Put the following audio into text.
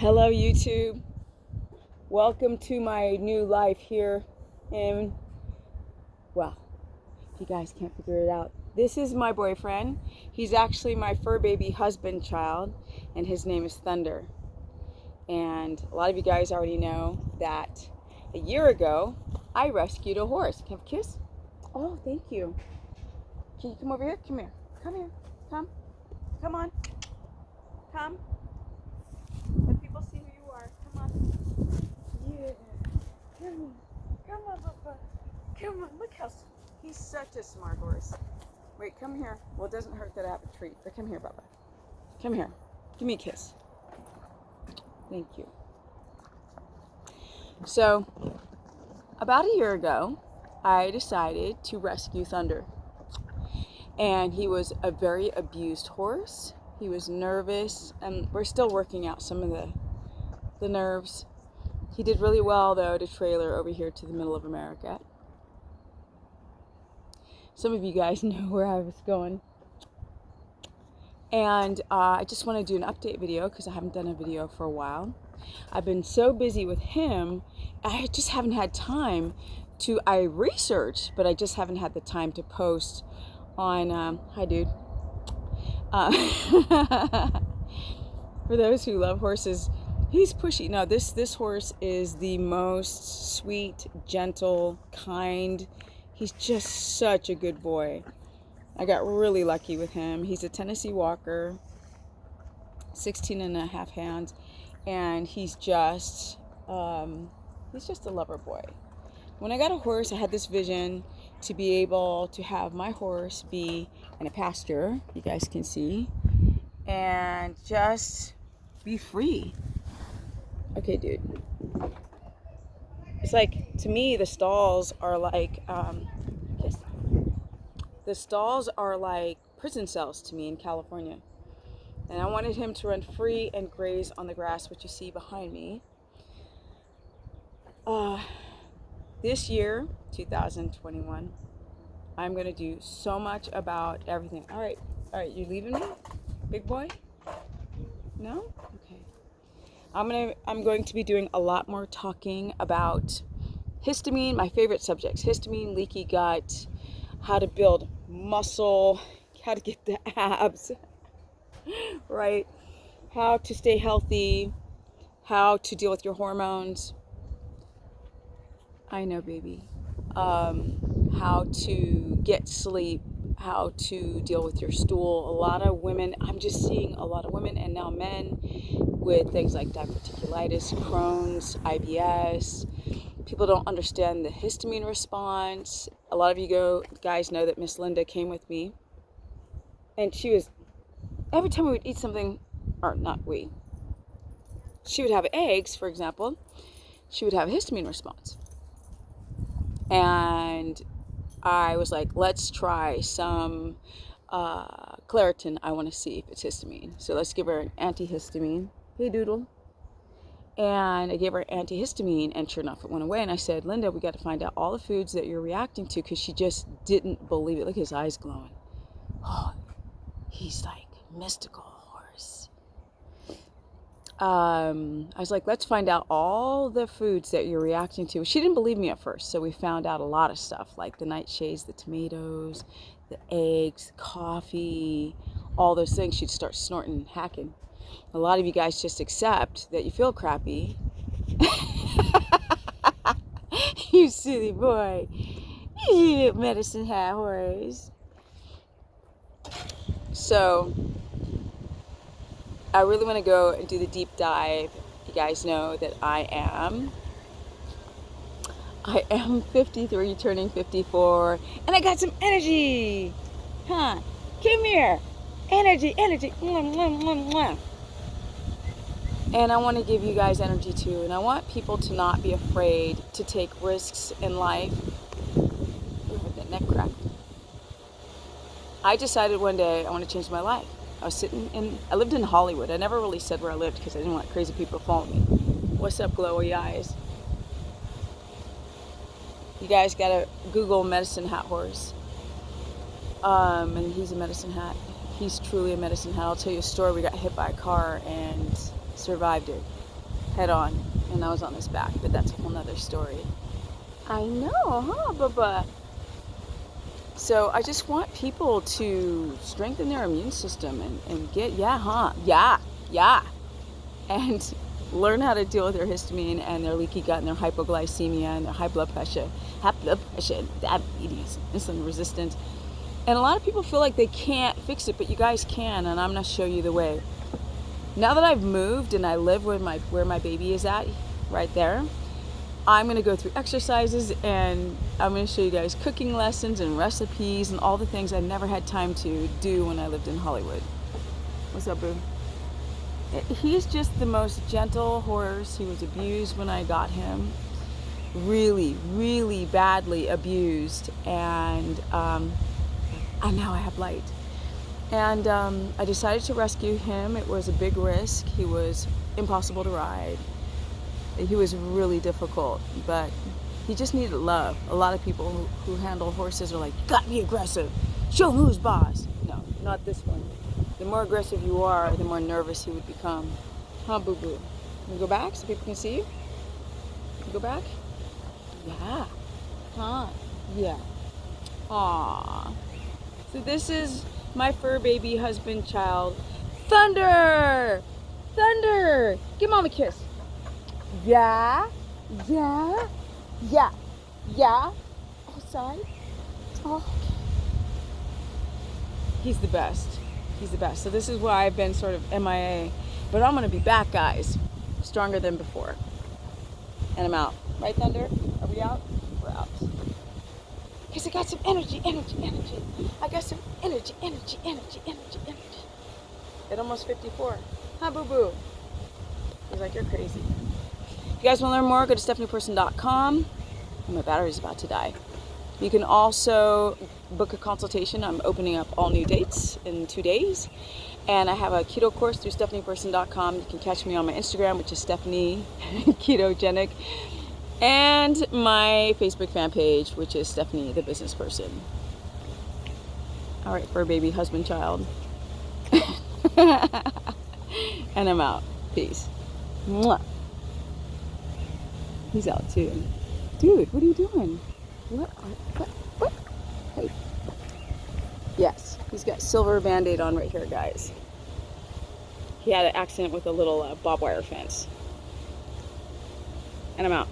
Hello YouTube, welcome to my new life here in, well, if you guys can't figure it out, this is my boyfriend. He's actually my fur baby husband child, and his name is Thunder. And a lot of you guys already know that a year ago I rescued a horse. Can I have a kiss? Oh, thank you. Can you come over here? Come here. Come here. Come on. Come. Let people see who you are. Come on. Yeah. Come on, Papa. Come on. Look how he's such a smart horse. Wait, come here. Well, it doesn't hurt that I have a treat, but come here, Bubba. Come here. Give me a kiss. Thank you. So, about a year ago, I decided to rescue Thunder. And he was a very abused horse. He was nervous, and we're still working out some of the nerves. He did really well, though, to trailer over here to the middle of America. Some of you guys know where I was going. And I just want to do an update video because I haven't done a video for a while. I've been so busy with him, I just haven't had time to, I research, but I just haven't had the time to post on, hi dude. For those who love horses, he's pushy. No, this horse is the most sweet, gentle, kind. He's just such a good boy. I got really lucky with him. He's a Tennessee Walker, 16 and a half hands, and he's just a lover boy. When I got a horse, I had this vision to be able to have my horse be in a pasture, you guys can see, and just be free. Okay, dude. It's like, to me, the stalls are like, the stalls are like prison cells to me in California. And I wanted him to run free and graze on the grass, which you see behind me. This year, 2021, I'm going to do so much about everything. All right, you leaving me, big boy? No? Okay. I'm going to be doing a lot more talking about histamine, my favorite subjects. Histamine, leaky gut, how to build muscle, how to get the abs, right? How to stay healthy, how to deal with your hormones. I know, baby. How to get sleep, how to deal with your stool. A lot of women, I'm just seeing a lot of women and now men with things like diverticulitis, Crohn's, IBS. People don't understand the histamine response. A lot of you guys know that Miss Linda came with me, and she was, every time we would eat something, or not we, she would have eggs, for example, she would have a histamine response. And I was like, let's try some Claritin. I want to see if it's histamine. So let's give her an antihistamine. Hey, Doodle. And I gave her antihistamine, and sure enough, it went away. And I said, Linda, we got to find out all the foods that you're reacting to, because she just didn't believe it. Look at his eyes glowing. Oh, he's like mystical horse. I was like, let's find out all the foods that you're reacting to. She didn't believe me at first, so we found out a lot of stuff, like the nightshades, the tomatoes, the eggs, coffee, all those things. She'd start snorting and hacking. A lot of you guys just accept that you feel crappy. You silly boy. You medicine hat horse. So I really want to go and do the deep dive. You guys know that I am 53, turning 54, and I got some energy. Huh? Come here. Energy. Mwah, mwah, mwah, mwah. And I want to give you guys energy too. And I want people to not be afraid to take risks in life. Ooh, that neck crack. I decided one day I want to change my life. I lived in Hollywood. I never really said where I lived because I didn't want crazy people to follow me. What's up, glowy eyes? You guys gotta Google medicine hat horse. And he's a medicine hat. He's truly a medicine hat. I'll tell you a story. We got hit by a car and survived it. head on, and I was on his back, but that's a whole nother story. I know, huh, Bubba? So I just want people to strengthen their immune system and get, and learn how to deal with their histamine and their leaky gut and their hypoglycemia and their high blood pressure, diabetes, insulin resistance. And a lot of people feel like they can't fix it, but you guys can, and I'm going to show you the way. Now that I've moved and I live where my baby is at, right there, I'm going to go through exercises, and I'm going to show you guys cooking lessons and recipes and all the things I never had time to do when I lived in Hollywood. What's up, boo? He's just the most gentle horse. He was abused when I got him. Really, really badly abused. And now I have light. And I decided to rescue him. It was a big risk. He was impossible to ride. He was really difficult, but he just needed love. A lot of people who handle horses are like, gotta be aggressive. Show him who's boss. No, not this one. The more aggressive you are, the more nervous he would become. Huh, boo-boo? Can you go back so people can see you? Can you go back? Yeah. Huh? Yeah. Aww. So this is my fur baby husband child. Thunder! Thunder! Give Mom a kiss. Yeah. Yeah. Yeah. Yeah. Outside. Oh, okay. He's the best. He's the best. So this is why I've been sort of MIA. But I'm going to be back, guys. Stronger than before. And I'm out. Right, Thunder? Are we out? We're out. Because I got some energy. I got some energy. At almost 54. Huh, boo-boo? He's like, you're crazy. If you guys want to learn more, go to stephanieperson.com. My battery's about to die. You can also book a consultation. I'm opening up all new dates in 2 days. And I have a keto course through stephanieperson.com. You can catch me on my Instagram, which is Stephanie Ketogenic. And my Facebook fan page, which is Stephanie the Business Person. All right, fur baby, husband, child. And I'm out. Peace. Mwah. He's out too. Dude, what are you doing? What? Hey. Yes, he's got silver Band-Aid on right here, guys. He had an accident with a little barbed wire fence. And I'm out.